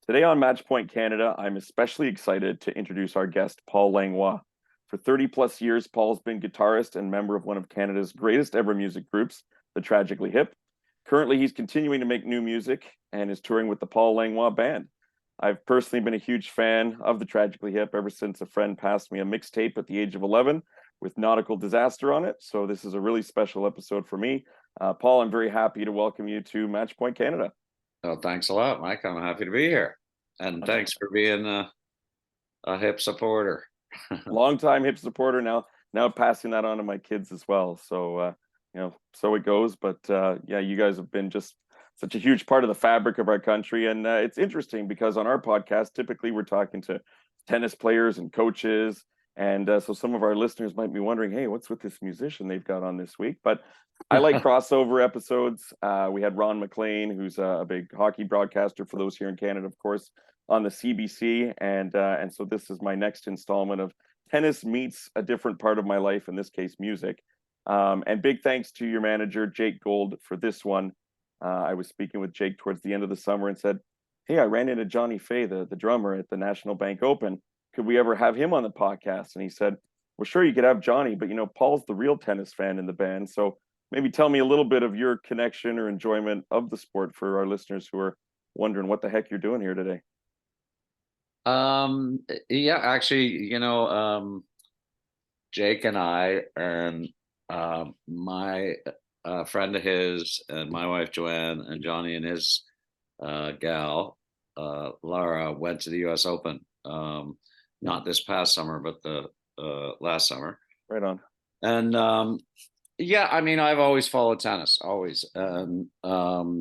Today on Matchpoint Canada, I'm especially excited to introduce our guest, Paul Langlois. For 30 plus years, Paul's been guitarist and member of one of Canada's greatest ever music groups, the Tragically Hip. Currently, he's continuing to make new music and is touring with the Paul Langlois Band. I've personally been a huge fan of the Tragically Hip ever since a friend passed me a mixtape at the age of 11 with Nautical Disaster on it. So this is a really special episode for me. Paul, I'm very happy to welcome you to Matchpoint Canada. Oh, thanks a lot, Mike. I'm happy to be here. And thanks for being a hip supporter. Longtime hip supporter, now passing that on to my kids as well. So so it goes. But yeah, you guys have been just such a huge part of the fabric of our country, and it's interesting because on our podcast, typically we're talking to tennis players and coaches, and so some of our listeners might be wondering, hey, what's with this musician they've got on this week? But I like crossover episodes. We had Ron McLean, who's a big hockey broadcaster for those here in Canada, of course, on the CBC, and so this is my next installment of tennis meets a different part of my life, in this case, music. And big thanks to your manager, Jake Gold, for this one. I was speaking with Jake towards the end of the summer and said, hey, I ran into Johnny Fay, the drummer at the National Bank Open. Could we ever have him on the podcast? And he said, well, sure, you could have Johnny, but Paul's the real tennis fan in the band. So maybe tell me a little bit of your connection or enjoyment of the sport for our listeners who are wondering what the heck you're doing here today. Yeah, actually, Jake and I and my friend of his and my wife Joanne and Johnny and his gal Laura went to the U.S. Open. Not this past summer, but the last summer. Right on. And yeah, I mean, I've always followed tennis, always, and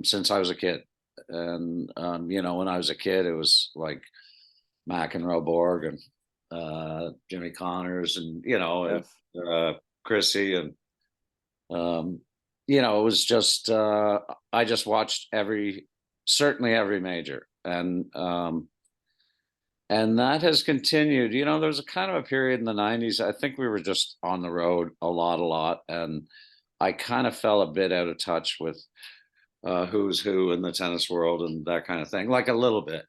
since I was a kid. And when I was a kid, it was like McEnroe, Borg, and Jimmy Connors, and Yes. Chrissy, and it was just I just watched certainly every major, and that has continued. There was a kind of a period in the '90s. I think we were just on the road a lot, and I kind of fell a bit out of touch with who's who in the tennis world and that kind of thing, like a little bit.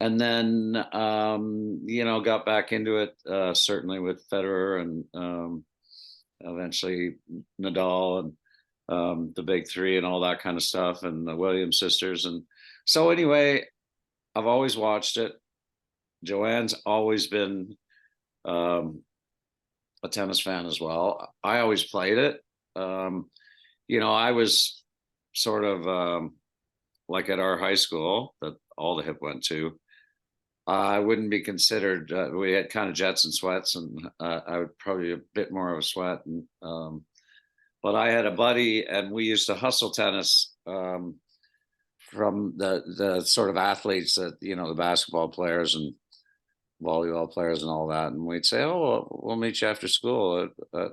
And then got back into it, certainly with Federer and eventually Nadal and the big three and all that kind of stuff, and the Williams sisters. And so anyway, I've always watched it. Joanne's always been a tennis fan as well. I always played it. I was sort of like at our high school that all the hip went to. I wouldn't be considered. We had kind of jets and sweats, and I would probably a bit more of a sweat. And but I had a buddy, and we used to hustle tennis from the sort of athletes that the basketball players and volleyball players and all that. And we'd say, "Oh, we'll meet you after school at a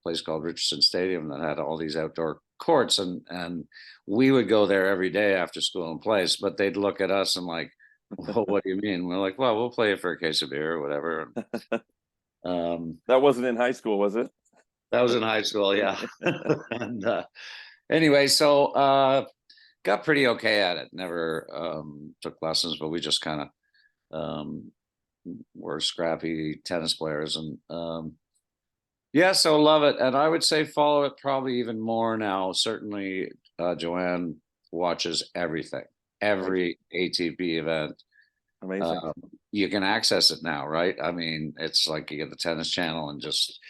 place called Richardson Stadium that had all these outdoor courts," and we would go there every day after school and play. But they'd look at us and like, well, what do you mean? We're like, well, we'll play it for a case of beer or whatever. That wasn't in high school, was it? That was in high school, yeah. And anyway, so got pretty okay at it. Never took lessons, but we just kind of were scrappy tennis players, and yeah, so love it. And I would say follow it probably even more now. Certainly, Joanne watches everything, every ATP event. Amazing. You can access it now, right? I mean, it's like you get the tennis channel and just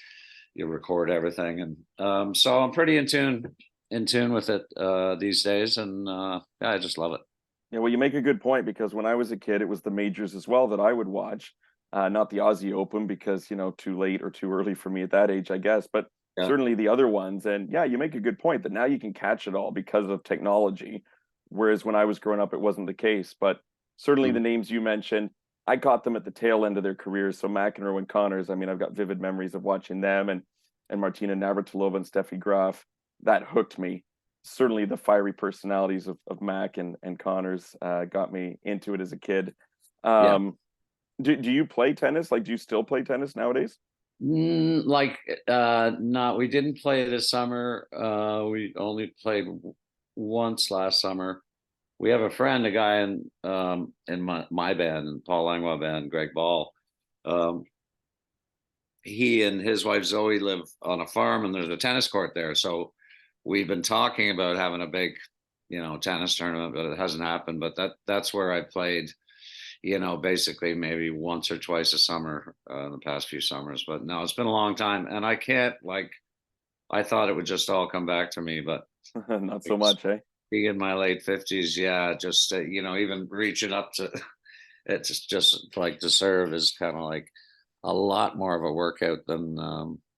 you record everything, and so I'm pretty in tune with it these days, and yeah, I just love it. Yeah, well, you make a good point because when I was a kid, it was the majors as well that I would watch, not the Aussie Open because too late or too early for me at that age, I guess, but Yeah. certainly the other ones. And yeah, you make a good point that now you can catch it all because of technology, whereas when I was growing up, it wasn't the case. But certainly the Mm. names you mentioned, I caught them at the tail end of their careers. So McEnroe and Connors, I mean, I've got vivid memories of watching them, and Martina Navratilova and Steffi Graf. That hooked me. Certainly the fiery personalities of Mac and Connors got me into it as a kid. Yeah. Do you play tennis? Like, do you still play tennis nowadays? Like not we didn't play this summer. We only played once last summer. we have a friend, a guy in my band, and Paul Langlois band, Greg Ball. Um, he and his wife Zoe live on a farm, and there's a tennis court there. So we've been talking about having a big, tennis tournament, but it hasn't happened. But that's where I played, basically maybe once or twice a summer in the past few summers. But no, it's been a long time, and I can't like. I thought it would just all come back to me, but Not so much, eh? being in my late 50s, yeah, just even reaching up to it's just like to serve is kind of like a lot more of a workout than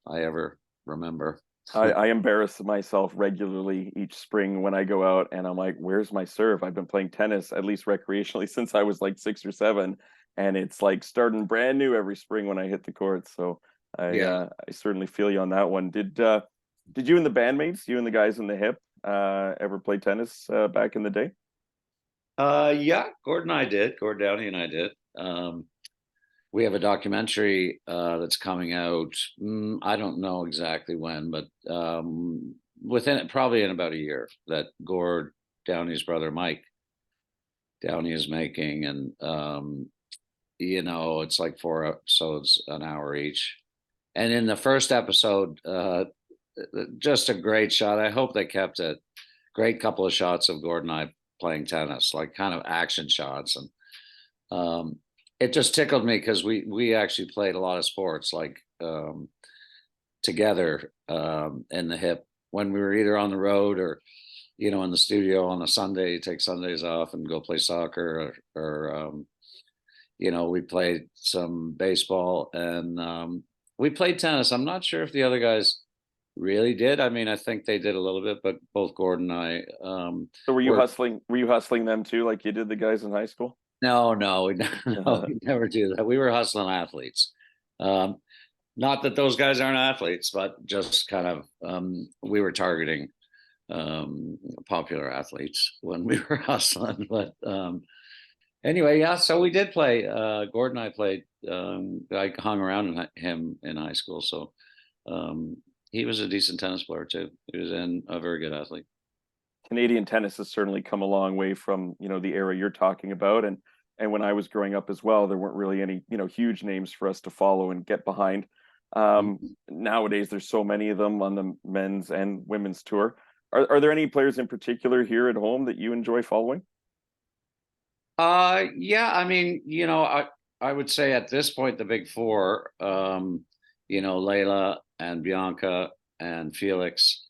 I ever remember. I embarrass myself regularly each spring when I go out, and I'm like, where's my serve? I've been playing tennis at least recreationally since I was like 6 or 7, and it's like starting brand new every spring when I hit the court. So Yeah. I certainly feel you on that one. Did you and the bandmates, you and the guys in the hip, ever play tennis back in the day? Yeah, Gordon Downey and I did. We have a documentary that's coming out. I don't know exactly when, but within probably in about a year, that Gord Downey's brother Mike Downey is making, and it's like 4 episodes, an hour each. And in the first episode, just a great shot. I hope they kept it. Great couple of shots of Gordon and I playing tennis, like kind of action shots, and it just tickled me because we actually played a lot of sports like together in the hip when we were either on the road or in the studio on a Sunday. Take Sundays off and go play soccer, or we played some baseball, and we played tennis. I'm not sure if the other guys really did. I mean, I think they did a little bit, but both Gordon and I So were you were. hustling? Were you hustling them too, like you did the guys in high school? No, no, no, we never do that. We were hustling athletes. Um, Not that those guys aren't athletes, but just kind of we were targeting popular athletes when we were hustling. But anyway, yeah. So we did play. Gordon and I played. I hung around him in high school, so um, he was a decent tennis player too. He was a very good athlete. Canadian tennis has certainly come a long way from the era you're talking about, and when I was growing up as well, there weren't really any huge names for us to follow and get behind. Nowadays, there's so many of them on the men's and women's tour. Are there any players in particular here at home that you enjoy following? Yeah. I mean, I would say at this point the big four, Layla and Bianca and Felix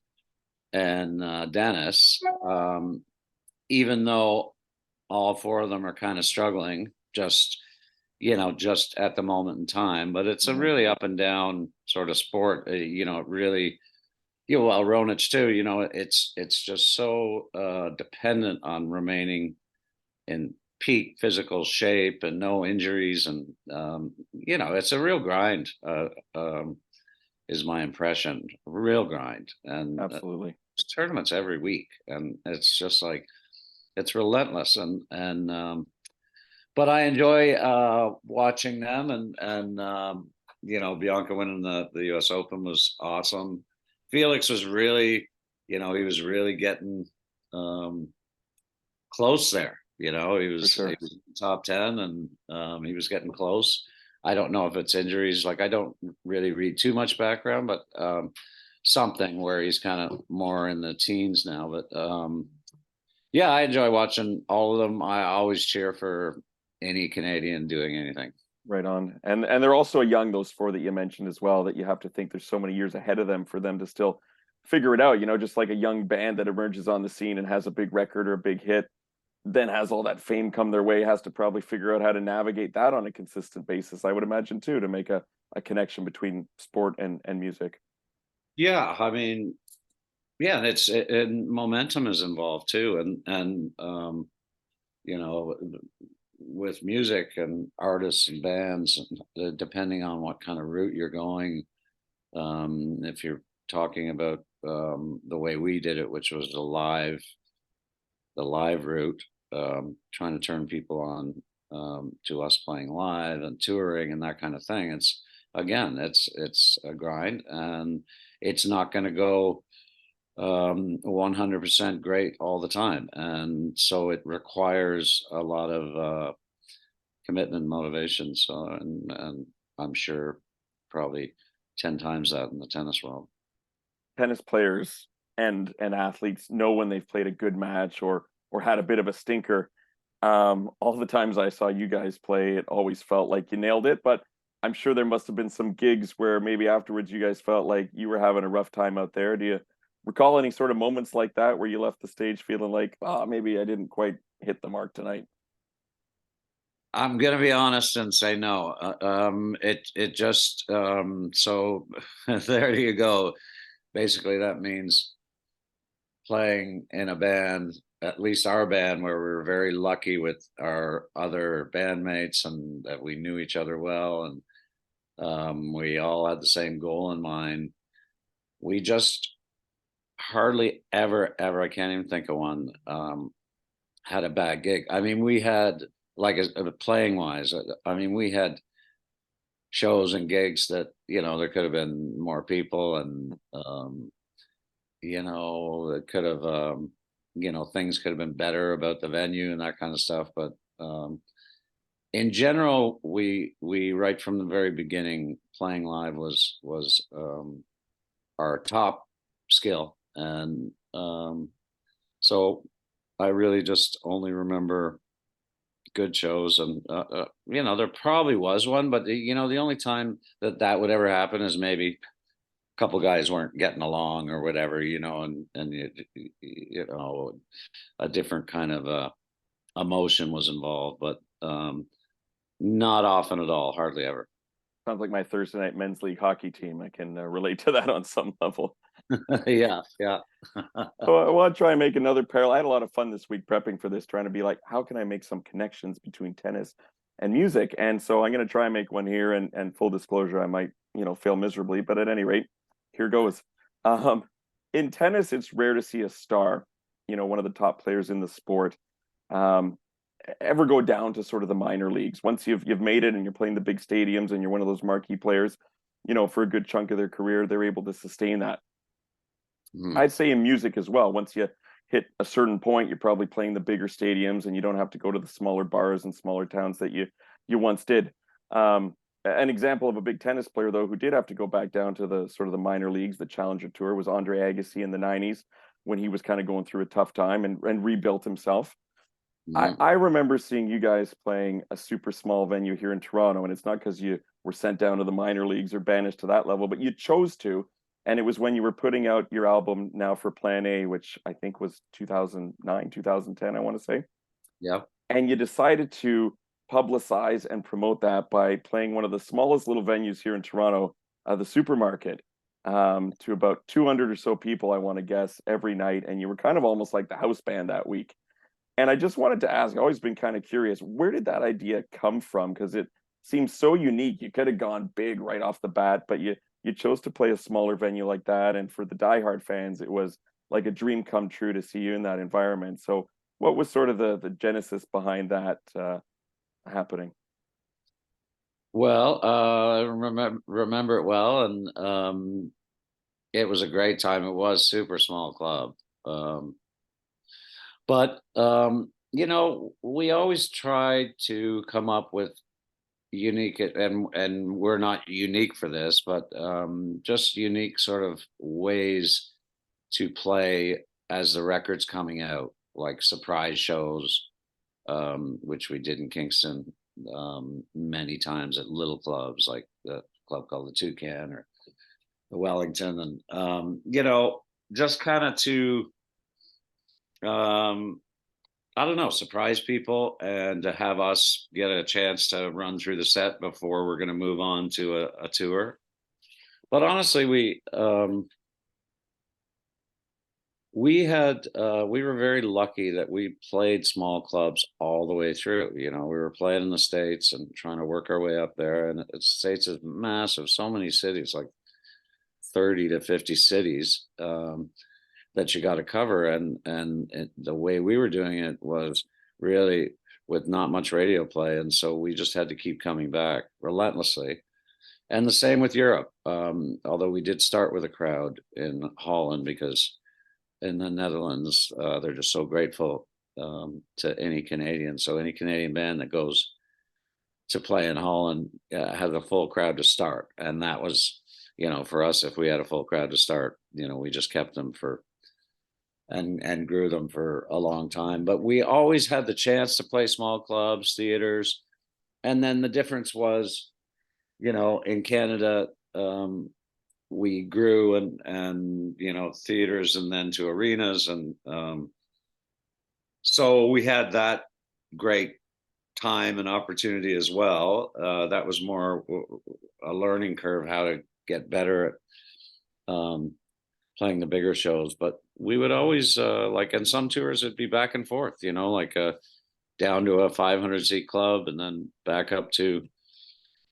and Dennis, even though all four of them are kind of struggling, just at the moment in time. But it's a Mhm. really up and down sort of sport. It really, well, Ronich too. It's just so dependent on remaining in peak physical shape and no injuries, and it's a real grind. Is my impression, real grind, and Absolutely. tournaments every week, and it's just like it's relentless, and but I enjoy watching them, and Bianca winning the U.S. Open was awesome. Felix was really, he was really getting um, close there. For He sure. was top 10, and he was getting close. I don't know if it's injuries. Like I don't really read too much background, but something where he's kind of more in the teens now. But yeah, I enjoy watching all of them. I always cheer for any Canadian doing anything. Right on. And they're also young, those four that you mentioned as well, that you have to think there's so many years ahead of them for them to still figure it out, just like a young band that emerges on the scene and has a big record or a big hit, then has all that fame come their way, has to probably figure out how to navigate that on a consistent basis, I would imagine too, to make a connection between sport and music. Yeah, I mean, yeah, and momentum is involved too, and you know, with music and artists and bands, depending on what kind of route you're going. If you're talking about the way we did it, which was the live route, trying to turn people on to us playing live and touring and that kind of thing. It's again, it's a grind, and it's not going to go 100% great all the time. And so it requires a lot of commitment and motivation. So, and I'm sure probably 10 times that in the tennis world. Tennis players and athletes know when they've played a good match or had a bit of a stinker. All the times I saw you guys play, it always felt like you nailed it. But I'm sure there must have been some gigs where maybe afterwards you guys felt like you were having a rough time out there. Do you recall any sort of moments like that where you left the stage feeling like, oh, maybe I didn't quite hit the mark tonight? I'm gonna be honest and say no. It just so there you go. Basically, that means playing in a band, at least our band, where we were very lucky with our other bandmates and that we knew each other well, and we all had the same goal in mind. We just hardly ever, I can't even think of one, had a bad gig. I mean, we had like playing wise, I mean, we had shows and gigs that, there could have been more people, and it could have, things could have been better about the venue and that kind of stuff. But in general, we right from the very beginning, playing live was our top skill. And so I really just only remember good shows. And there probably was one, but the only time that would ever happen is maybe couple guys weren't getting along or whatever, and a different kind of emotion was involved, but not often at all, hardly ever. Sounds like my Thursday night men's league hockey team. I can relate to that on some level. Yeah, yeah. So I want to try and make another parallel. I had a lot of fun this week prepping for this, trying to be like, how can I make some connections between tennis and music? And so I'm going to try and make one here. And full disclosure, I might, fail miserably, but at any rate, here goes. Um, in tennis, it's rare to see a star, one of the top players in the sport, um, ever go down to sort of the minor leagues. Once you've made it and you're playing the big stadiums and you're one of those marquee players, for a good chunk of their career, they're able to sustain that. Mm, I'd say in music as well. Once you hit a certain point, you're probably playing the bigger stadiums, and you don't have to go to the smaller bars and smaller towns that you once did. An example of a big tennis player, though, who did have to go back down to the sort of the minor leagues, the Challenger Tour, was Andre Agassi in the '90s when he was kind of going through a tough time and rebuilt himself. mm. I remember seeing you guys playing a super small venue here in Toronto, and it's not because you were sent down to the minor leagues or banished to that level, but you chose to. And it was when you were putting out your album Now for Plan A, which I think was 2009, 2010, I want to say. Yeah. And you decided to publicize and promote that by playing one of the smallest little venues here in Toronto, the Supermarket, to about 200 or so people, I want to guess, every night. And you were kind of almost like the house band that week. And I just wanted to ask, I've always been kind of curious, where did that idea come from? Because it seems so unique. You could have gone big right off the bat, but you chose to play a smaller venue like that. And for the diehard fans, it was like a dream come true to see you in that environment. So what was sort of the genesis behind that happening? Well, I remember it well, and it was a great time. It was super small club. Um, but we always try to come up with unique, and we're not unique for this, but just unique sort of ways to play as the record's coming out, like surprise shows, which we did in Kingston many times at little clubs like the club called the Toucan or the Wellington, and just kind of to um, I don't know, surprise people and to have us get a chance to run through the set before we're going to move on to a tour. But honestly, we were very lucky that we played small clubs all the way through. We were playing in the States and trying to work our way up there. And the States is massive, so many cities, like 30 to 50 cities. That you got to cover, and the way we were doing it was really with not much radio play, and so we just had to keep coming back relentlessly. And the same with Europe, although we did start with a crowd in Holland because in the Netherlands. They're just so grateful to any Canadian. So any Canadian band that goes to play in Holland has a full crowd to start, and that was, for us, if we had a full crowd to start, we just kept them for and grew them for a long time. But we always had the chance to play small clubs, theaters, and then the difference was, in Canada, we grew and theaters and then to arenas, and so we had that great time and opportunity as well. That was more a learning curve, how to get better at playing the bigger shows. But we would always like, in some tours it'd be back and forth, like down to a 500-seat club and then back up to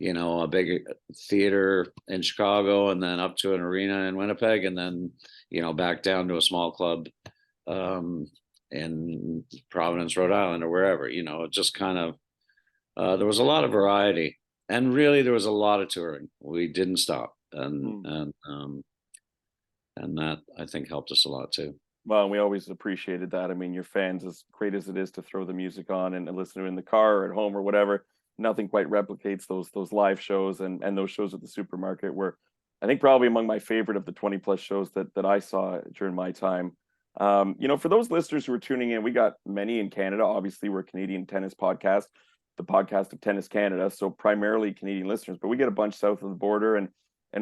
a big theater in Chicago, and then up to an arena in Winnipeg, and then back down to a small club in Providence, Rhode Island, or wherever. It just kind of there was a lot of variety, and really there was a lot of touring. We didn't stop, and that, I think, helped us a lot too. Well, we always appreciated that. I mean, your fans, as great as it is to throw the music on and listen to it in the car or at home or whatever, nothing quite replicates those live shows and those shows at the supermarket were, I think, probably among my favorite of the 20 plus shows that I saw during my time. For those listeners who are tuning in, we got many in Canada. Obviously, we're a Canadian tennis podcast, the podcast of Tennis Canada, so primarily Canadian listeners, but we get a bunch south of the border and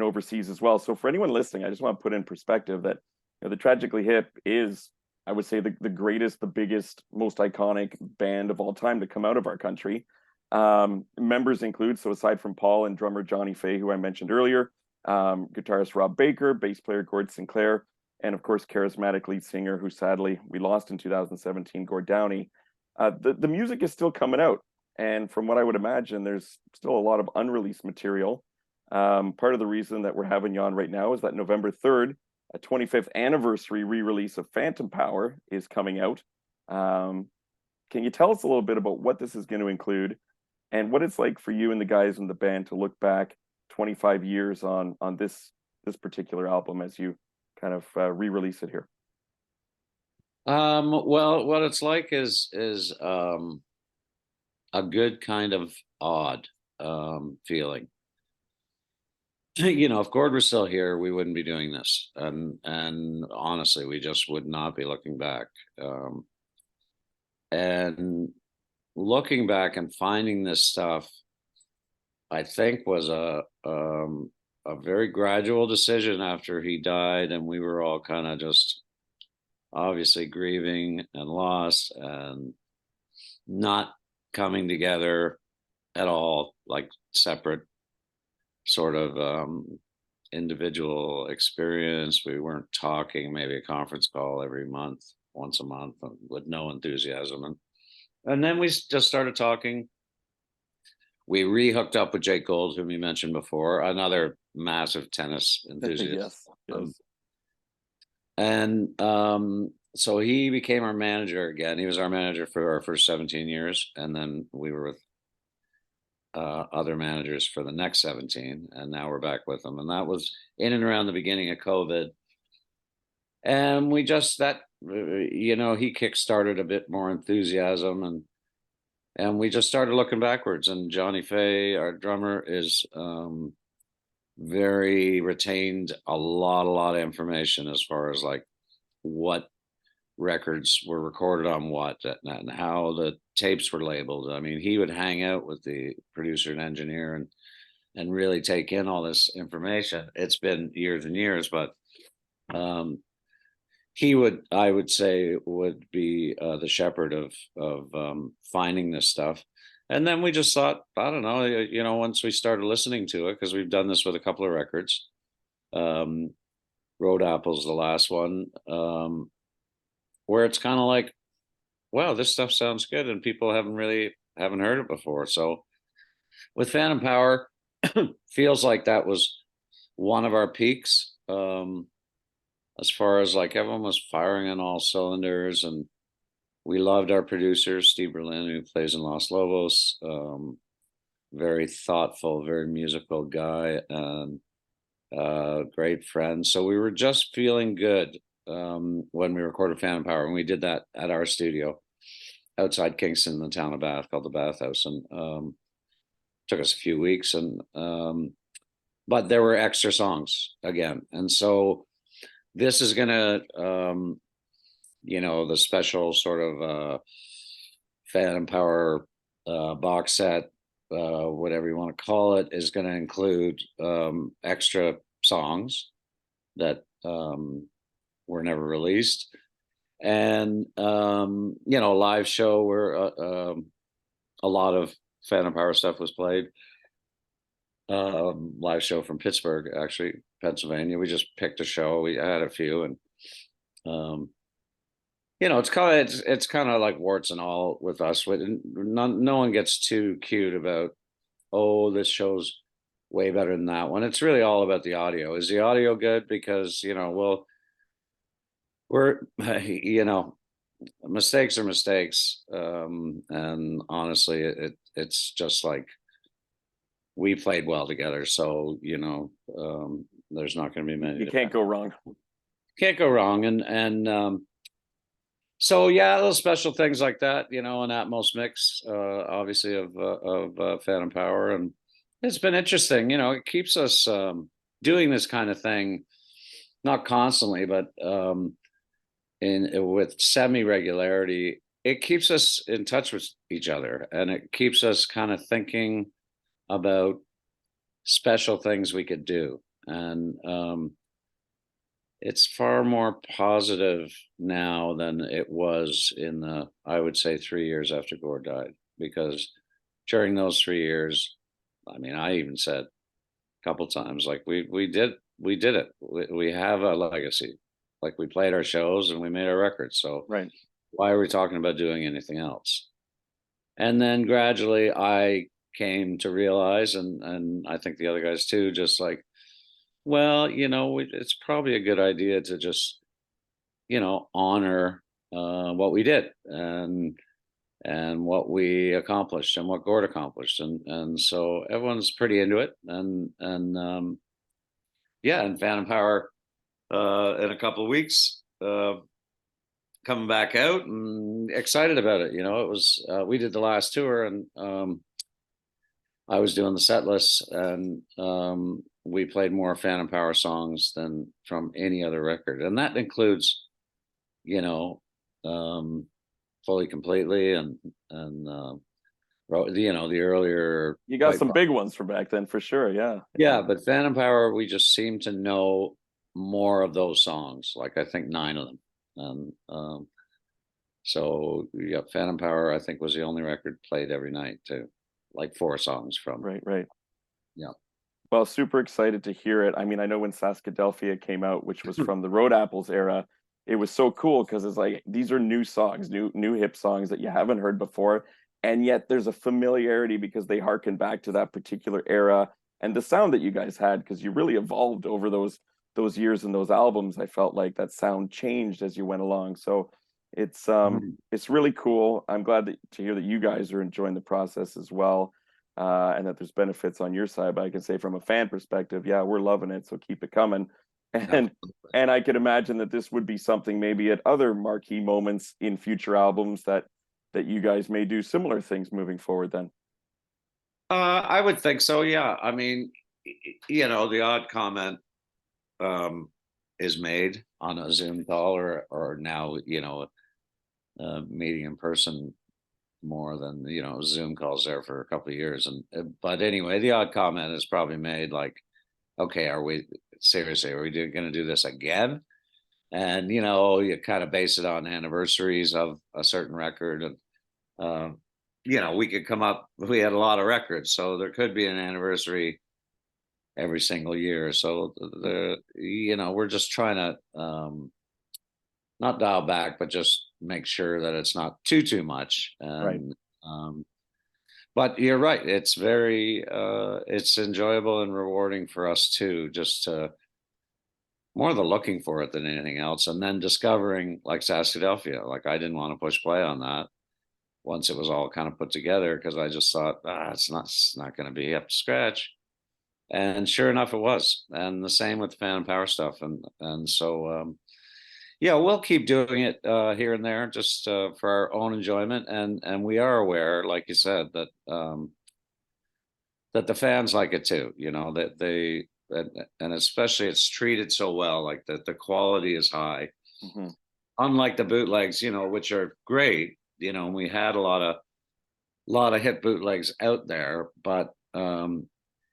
overseas as well. So for anyone listening, I just want to put in perspective that the Tragically Hip is, I would say, the greatest, the biggest, most iconic band of all time to come out of our country. Members include, so aside from Paul and drummer Johnny Fay, who I mentioned earlier, guitarist Rob Baker, bass player Gord Sinclair, and of course, charismatic lead singer, who sadly we lost in 2017, Gord Downey. The music is still coming out, and from what I would imagine, there's still a lot of unreleased material. Part of the reason that we're having you on right now is that November 3rd, a 25th anniversary re-release of Phantom Power is coming out. Can you tell us a little bit about what this is going to include and what it's like for you and the guys in the band to look back 25 years on this particular album as you kind of re-release it here? Well, what it's like is a good kind of odd feeling. If Gord was still here, we wouldn't be doing this, and honestly, we just would not be looking back. And looking back and finding this stuff, I think, was a very gradual decision after he died, and we were all kind of just obviously grieving and lost and not coming together at all, like separate sort of individual experience. We weren't talking, maybe a conference call every month, once a month, with no enthusiasm. And then we just started talking. We re-hooked up with Jake Gold, whom you mentioned before, another massive tennis enthusiast. Yes. And so he became our manager again. He was our manager for our first 17 years. And then we were with other managers for the next 17. And now we're back with them. And that was in and around the beginning of COVID. And we just, he kickstarted a bit more enthusiasm, and we just started looking backwards. And Johnny Fay, our drummer, is very retained a lot of information as far as like what records were recorded on what and how the tapes were labeled. I mean, he would hang out with the producer and engineer and really take in all this information. It's been years and years, but he would, I would say, would be the shepherd of finding this stuff. And then we just thought, I don't know, once we started listening to it, because we've done this with a couple of records, Road Apple's the last one, where it's kind of like, wow, this stuff sounds good, and people haven't heard it before. So with Phantom Power, feels like that was one of our peaks. As far as like everyone was firing on all cylinders, and we loved our producer, Steve Berlin, who plays in Los Lobos. Very thoughtful, very musical guy, and great friend. So we were just feeling good when we recorded Phantom Power, and we did that at our studio outside Kingston in the town of Bath called the Bathhouse, and took us a few weeks, and but there were extra songs again, and so this is gonna the special sort of Phantom Power box set, whatever you want to call it, is going to include extra songs that were never released, and live show where a lot of Phantom Power stuff was played. Live show from Pittsburgh, actually, Pennsylvania. We just picked a show. I had a few, and it's kind of like warts and all with us. No one gets too cute about, oh, this show's way better than that one. It's really all about the audio. Is the audio good? Because we're mistakes are mistakes, and honestly, it's just like we played well together. So there's not going to be many. You can't go wrong. Can't go wrong, and so yeah, little special things like that, an Atmos mix, obviously of Phantom Power, and it's been interesting. It keeps us doing this kind of thing, not constantly, but with semi regularity. It keeps us in touch with each other, and it keeps us kind of thinking about special things we could do, and it's far more positive now than it was in I would say 3 years after Gore died, because during those 3 years, I mean, I even said a couple times, like we did it. We have a legacy. Like, we played our shows and we made our records. So right. Why are we talking about doing anything else? And then gradually I came to realize, and I think the other guys too, just like, well, it's probably a good idea to just, honor what we did, and what we accomplished, and what Gord accomplished, and so everyone's pretty into it, and and Phantom Power in a couple of weeks coming back out, and excited about it. It was we did the last tour, and I was doing the set list, and we played more Phantom Power songs than from any other record, and that includes, Fully Completely, and the earlier. You got some big ones from back then, for sure. Yeah, but Phantom Power, we just seem to know more of those songs. Like, I think 9 of them, and so yeah, Phantom Power, I think, was the only record played every night too. Like 4 songs from. Right. Yeah. Well, super excited to hear it. I mean, I know when Saskadelphia came out, which was from the Road Apples era, it was so cool because it's like, these are new songs, new hip songs that you haven't heard before, and yet there's a familiarity because they harken back to that particular era and the sound that you guys had, because you really evolved over those years and those albums. I felt like that sound changed as you went along. So it's really cool. I'm glad to hear that you guys are enjoying the process as well. And that there's benefits on your side. But I can say, from a fan perspective, yeah, we're loving it. So keep it coming. And I could imagine that this would be something maybe at other marquee moments in future albums that you guys may do similar things moving forward then. I would think so. Yeah. I mean, the odd comment is made on a Zoom call, or now, meeting in person more than Zoom calls there for a couple of years, and but anyway, the odd comment is probably made, like, okay, are we going to do this again? And you kind of base it on anniversaries of a certain record, and we could come up, we had a lot of records, so there could be an anniversary every single year. So we're just trying to not dial back, but just make sure that it's not too much. And right. But you're right, it's very it's enjoyable and rewarding for us too, just to more the looking for it than anything else, and then discovering, like Saskadelphia. Like, I didn't want to push play on that once it was all kind of put together, because I just thought, it's not going to be up to scratch. And sure enough, it was. And the same with the Phantom Power stuff, and so Yeah, we'll keep doing it here and there, just for our own enjoyment, and we are aware, like you said, that the fans like it too. You know that they and especially it's treated so well, like that the quality is high, Hmm. unlike the bootlegs, which are great. We had a lot of hit bootlegs out there, but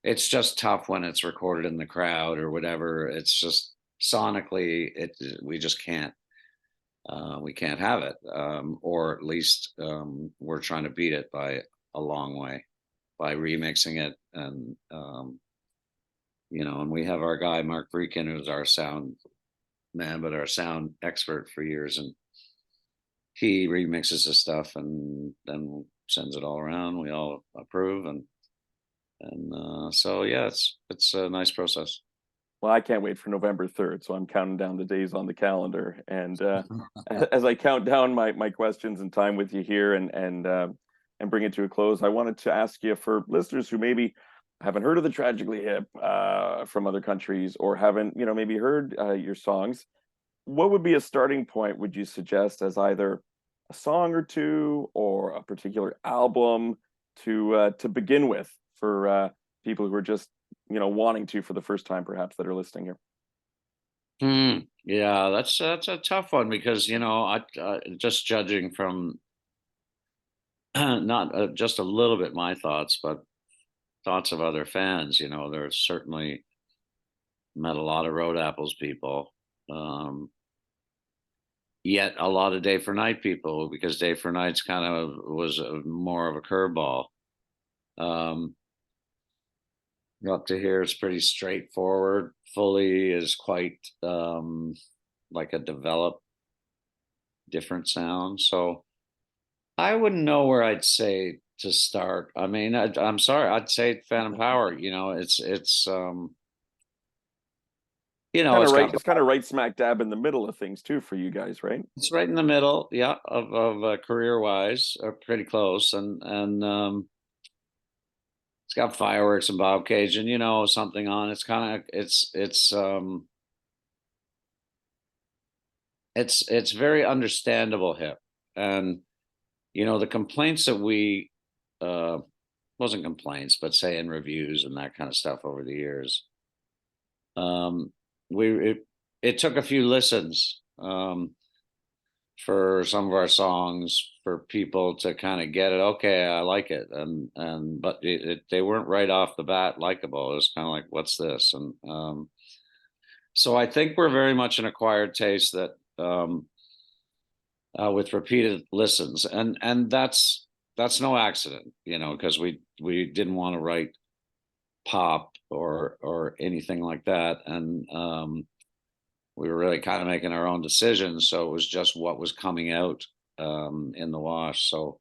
it's just tough when it's recorded in the crowd or whatever. It's just sonically, we just can't. We can't have it, or at least we're trying to beat it by a long way by remixing it, and we have our guy Mark Freakin, who's our sound man, but our sound expert for years, and he remixes the stuff and then sends it all around. We all approve, and so yeah, it's a nice process. Well, I can't wait for November 3rd, so I'm counting down the days on the calendar. And as I count down my questions and time with you here, and bring it to a close, I wanted to ask you, for listeners who maybe haven't heard of the Tragically Hip from other countries, or haven't, maybe heard your songs, what would be a starting point, would you suggest, as either a song or two or a particular album to begin with, for people who are just wanting to for the first time, perhaps, that are listening here? Yeah, that's a tough one because I just judging from not just a little bit my thoughts, but thoughts of other fans. There's certainly met a lot of Road Apples people, um, yet a lot of Day for Night people, because Day for Night's kind of was more of a curveball. Um, Up to here is pretty straightforward. Fully is quite like a developed different sound. So I wouldn't know where I'd say to start. I mean, I'm sorry, I'd say Phantom Power. Kind of It's right. got It's kind of right smack dab in the middle of things too for you guys, right? it's right in the middle, yeah, of career wise, pretty close, and it's got Fireworks and Bob Cage, and something on. It's kind of it's very understandable hip, and the complaints that we uh wasn't complaints, but say in reviews and that kind of stuff over the years. Um we it, it took a few listens for some of our songs for people to kind of get it. Okay, I like it, and but they weren't right off the bat likable. It was kind of like, what's this? And so I think we're very much an acquired taste that with repeated listens, and that's no accident, because we didn't want to write pop or anything like that, and we were really kind of making our own decisions, so it was just what was coming out in the wash. So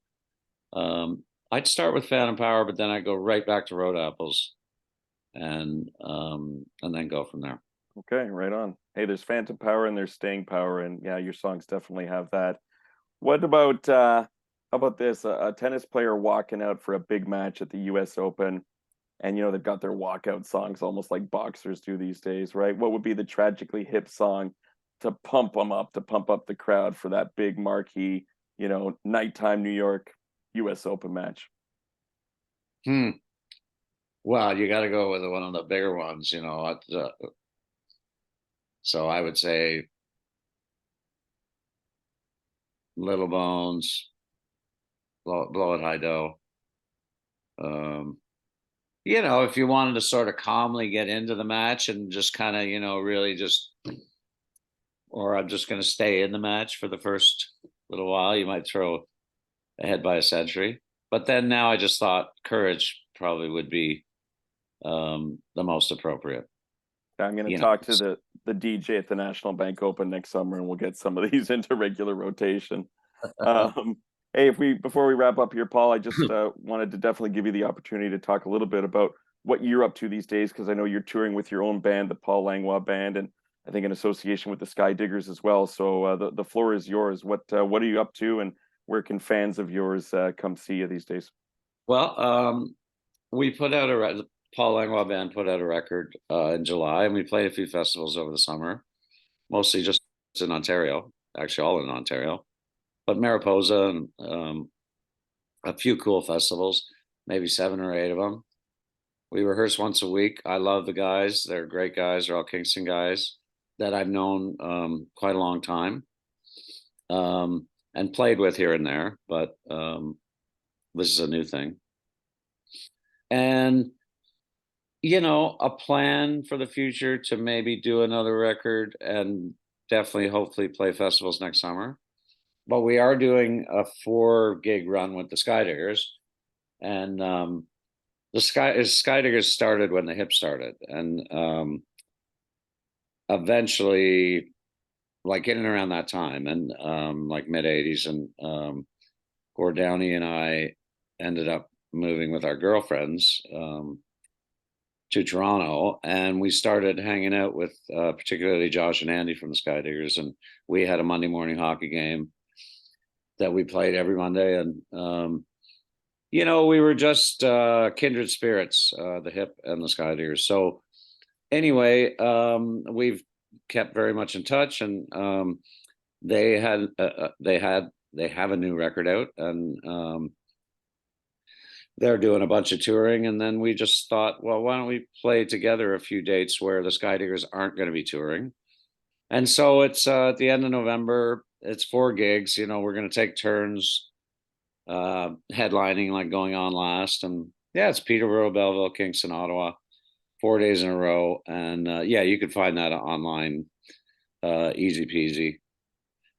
I'd start with Phantom Power, but then I'd go right back to Road Apples, and then go from there. Okay, right on. Hey, there's phantom power and there's staying power, and yeah, your songs definitely have that. What about how about this? A tennis player walking out for a big match at the US Open, and they've got their walkout songs almost like boxers do these days, right? What would be the Tragically Hip song to pump them up, to pump up the crowd for that big marquee, nighttime New York US Open match? Hmm. Well, you got to go with one of the bigger ones, so I would say Little Bones, Blow It High Dough. Um, if you wanted to sort of calmly get into the match and just kind of, really just, or I'm just going to stay in the match for the first little while, you might throw Ahead by a Century. But then now I just thought Courage probably would be the most appropriate. I'm going to You know, talk to the DJ at the National Bank Open next summer, and we'll get some of these into regular rotation. Um, hey, if we before we wrap up here, Paul, I just wanted to definitely give you the opportunity to talk a little bit about what you're up to these days, because I know you're touring with your own band, the Paul Langlois Band, and I think in association with the Sky Diggers as well. So the floor is yours. What are you up to, and where can fans of yours come see you these days? well, we put out the Paul Langlois band put out a record in July, and we played a few festivals over the summer, mostly just in Ontario, actually all in Ontario, but Mariposa and a few cool festivals, maybe 7 or 8 of them. We rehearse once a week. I love the guys. They're great guys. They're all Kingston guys that I've known quite a long time and played with here and there. But this is a new thing. And, a plan for the future to maybe do another record and definitely, hopefully, play festivals next summer. But we are doing a 4-gig run with the Skydiggers. And the Skydiggers started when the Hip started, and eventually, like in and around that time, and like mid-80s, and Gord Downey and I ended up moving with our girlfriends to Toronto, and we started hanging out with particularly Josh and Andy from the Skydiggers, and we had a Monday morning hockey game that we played every Monday, and we were just kindred spirits, the Hip and the Skydiggers. So anyway, we've kept very much in touch, and they have a new record out, and they're doing a bunch of touring. And then we just thought, well, why don't we play together a few dates where the Skydiggers aren't going to be touring? And so it's at the end of November. It's 4 gigs. We're going to take turns headlining, like going on last. And yeah, it's Peterborough, Belleville, Kingston, Ottawa, 4 days in a row. And yeah, you can find that online, easy peasy.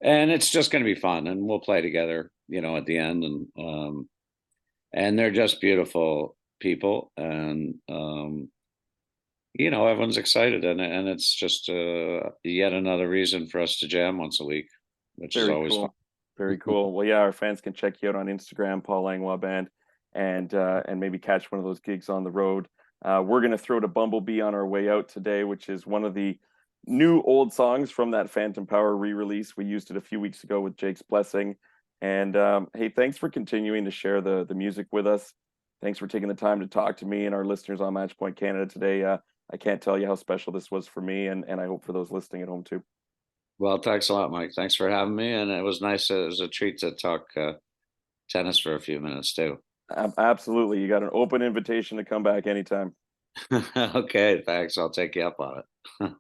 And it's just going to be fun, and we'll play together, at the end. And they're just beautiful people, and everyone's excited, and it's just yet another reason for us to jam once a week, which is always fun. Very cool. Well, yeah, our fans can check you out on Instagram, Paul Langlois Band, and maybe catch one of those gigs on the road. We're going to throw to Bumblebee on our way out today, which is one of the new old songs from that Phantom Power re-release. We used it a few weeks ago with Jake's Blessing. And hey, thanks for continuing to share the music with us. Thanks for taking the time to talk to me and our listeners on Matchpoint Canada today. I can't tell you how special this was for me, and I hope for those listening at home too. Well, thanks a lot, Mike. Thanks for having me, and it was nice. It was a treat to talk tennis for a few minutes too. Absolutely, you got an open invitation to come back anytime. Okay, thanks. I'll take you up on it.